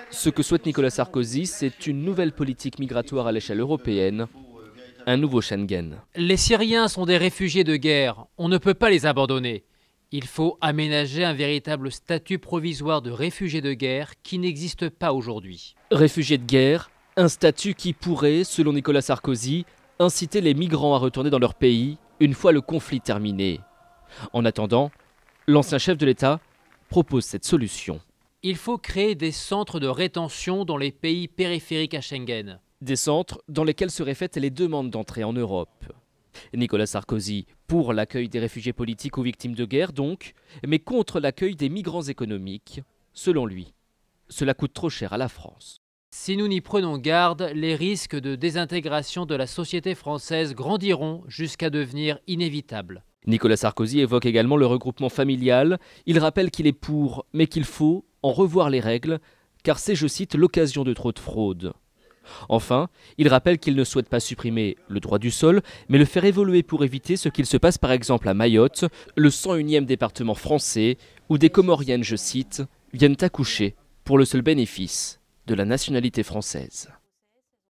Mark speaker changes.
Speaker 1: Ce que souhaite Nicolas Sarkozy, c'est une nouvelle politique migratoire à l'échelle européenne, un nouveau Schengen.
Speaker 2: Les Syriens sont des réfugiés de guerre, on ne peut pas les abandonner. Il faut aménager un véritable statut provisoire de réfugiés de guerre qui n'existe pas aujourd'hui.
Speaker 1: Réfugiés de guerre, un statut qui pourrait, selon Nicolas Sarkozy, inciter les migrants à retourner dans leur pays une fois le conflit terminé. En attendant, l'ancien chef de l'État propose cette solution.
Speaker 2: Il faut créer des centres de rétention dans les pays périphériques à Schengen.
Speaker 1: Des centres dans lesquels seraient faites les demandes d'entrée en Europe. Nicolas Sarkozy pour l'accueil des réfugiés politiques ou victimes de guerre donc, mais contre l'accueil des migrants économiques. Selon lui, cela coûte trop cher à la France.
Speaker 2: Si nous n'y prenons garde, les risques de désintégration de la société française grandiront jusqu'à devenir inévitables.
Speaker 1: Nicolas Sarkozy évoque également le regroupement familial. Il rappelle qu'il est pour, mais qu'il faut en revoir les règles, car c'est, je cite, l'occasion de trop de fraude. Enfin, il rappelle qu'il ne souhaite pas supprimer le droit du sol, mais le faire évoluer pour éviter ce qu'il se passe par exemple à Mayotte, le 101e département français, où des Comoriennes, je cite, viennent accoucher pour le seul bénéfice de la nationalité française.